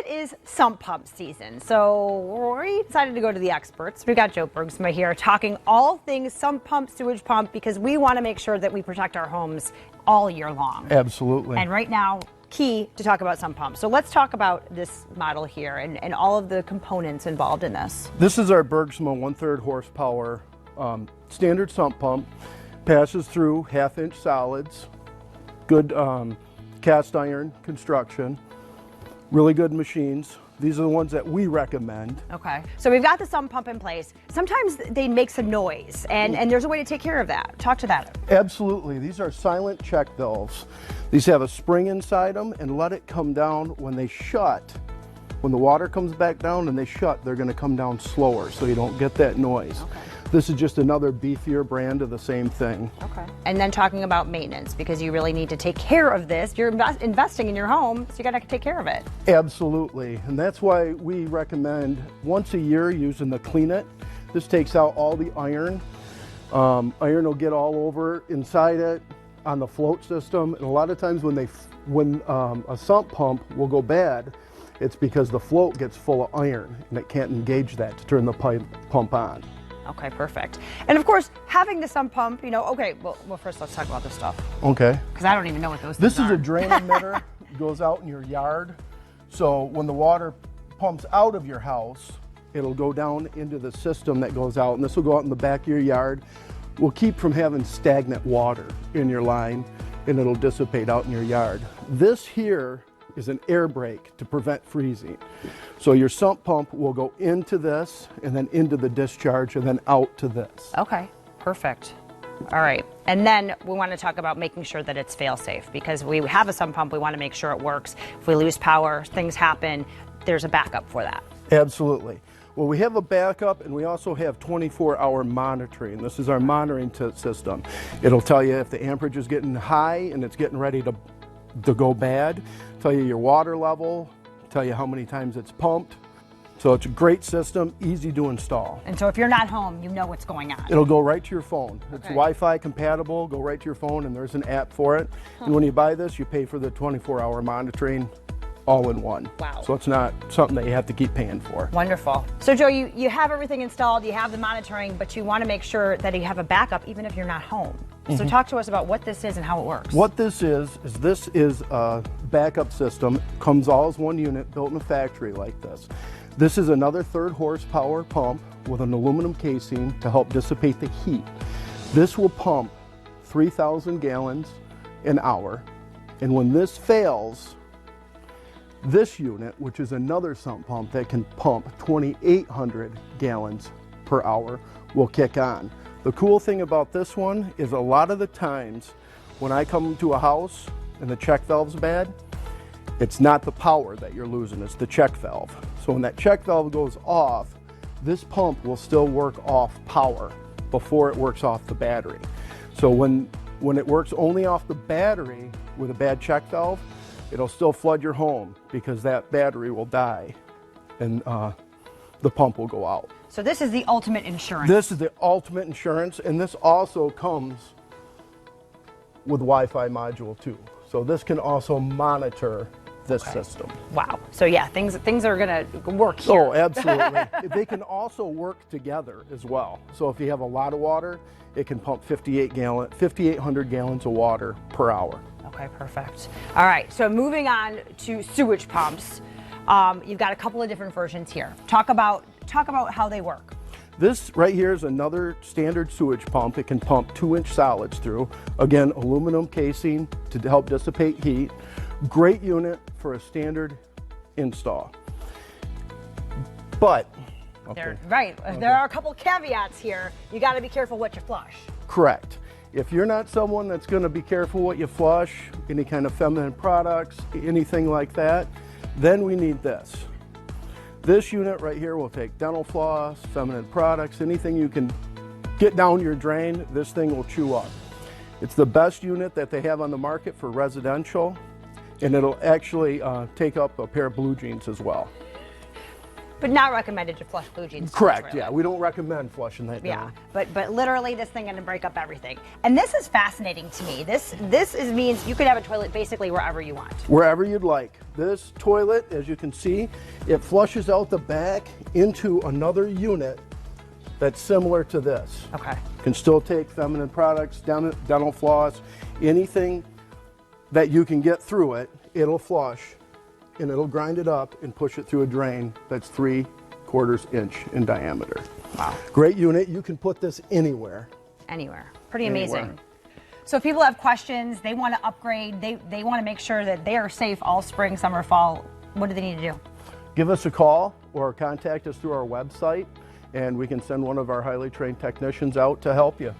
is sump pump season, so we decided to go to the experts. We got Joe Bergsma here talking all things sump pump, sewage pump, because we want to make sure that we protect our homes all year long. Absolutely. And right now, key to talk about sump pumps. So let's talk about this model here and all of the components involved in this. This is our Bergsma 1/3 horsepower standard sump pump. Passes through 1/2-inch solids, good cast iron construction, really good machines. These are the ones that we recommend. Okay, so we've got the sump pump in place. Sometimes they make some noise, and there's a way to take care of that. Talk to that. Absolutely. These are silent check valves. These have a spring inside them and let it come down when they shut. When the water comes back down and they shut, they're going to come down slower so you don't get that noise. Okay. This is just another beefier brand of the same thing. Okay. And then talking about maintenance, because you really need to take care of this. You're investing in your home, so you got to take care of it. Absolutely. And that's why we recommend once a year using the Clean It. This takes out all the iron. Iron will get all over inside it on the float system. And a lot of times when a sump pump will go bad, it's because the float gets full of iron and it can't engage that to turn the pump on. Okay, perfect. And of course, having the sump pump, you know, okay, well first let's talk about this stuff. Okay. Because I don't even know what those This things is are. a drain emitter. It goes out in your yard. So when the water pumps out of your house, it'll go down into the system that goes out, and this will go out in the back of your yard. Will keep from having stagnant water in your line, and it'll dissipate out in your yard. This here is an air brake to prevent freezing. So your sump pump will go into this and then into the discharge and then out to this. Okay, perfect. All right, and then we want to talk about making sure that it's fail-safe, because we have a sump pump, we want to make sure it works. If we lose power, things happen, there's a backup for that. Absolutely. Well, we have a backup, and we also have 24-hour monitoring. This is our monitoring system. It'll tell you if the amperage is getting high and it's getting ready to go bad, tell you your water level, tell you how many times it's pumped. So it's a great system, easy to install. And so if you're not home, you know what's going on. It'll go right to your phone. It's Okay. Wi-Fi compatible, go right to your phone, and there's an app for it. And when you buy this, you pay for the 24-hour monitoring all in one. Wow. So it's not something that you have to keep paying for. Wonderful. So Joe, you have everything installed, you have the monitoring, but you want to make sure that you have a backup even if you're not home. So talk to us about what this is and how it works. What this is a backup system. Comes all as one unit built in a factory like this. This is another 1/3 horsepower pump with an aluminum casing to help dissipate the heat. This will pump 3,000 gallons an hour. And when this fails, this unit, which is another sump pump that can pump 2,800 gallons per hour, will kick on. The cool thing about this one is a lot of the times when I come to a house and the check valve's bad, it's not the power that you're losing, it's the check valve. So when that check valve goes off, this pump will still work off power before it works off the battery. So when it works only off the battery with a bad check valve, it'll still flood your home because that battery will die and the pump will go out. So this is the ultimate insurance. This is the ultimate insurance, and this also comes with Wi-Fi module too. So this can also monitor this system. Wow. So yeah, things are gonna work here. Oh, absolutely. They can also work together as well. So if you have a lot of water, it can pump 5,800 gallons of water per hour. Okay, perfect. All right, so moving on to sewage pumps. You've got a couple of different versions here. Talk about how they work. This right here is another standard sewage pump. It can pump 2-inch solids through. Again, aluminum casing to help dissipate heat. Great unit for a standard install. But, There are a couple caveats here. You got to be careful what you flush. Correct. If you're not someone that's going to be careful what you flush, any kind of feminine products, anything like that, then we need this. This unit right here will take dental floss, feminine products, anything you can get down your drain, this thing will chew up. It's the best unit that they have on the market for residential, and it'll actually take up a pair of blue jeans as well. But not recommended to flush blue jeans. Correct, yeah. We don't recommend flushing that Yeah, down. but literally this thing gonna break up everything. And this is fascinating to me. This means you could have a toilet basically wherever you want. Wherever you'd like. This toilet, as you can see, it flushes out the back into another unit that's similar to this. Okay. Can still take feminine products, dental floss, anything that you can get through it, it'll flush and it'll grind it up and push it through a drain that's 3/4 inch in diameter. Wow. Great unit. You can put this anywhere. Anywhere. Pretty Anywhere. amazing. So if people have questions, they want to upgrade, they want to make sure that they are safe all spring, summer, fall, what do they need to do? Give us a call or contact us through our website, and we can send one of our highly trained technicians out to help you.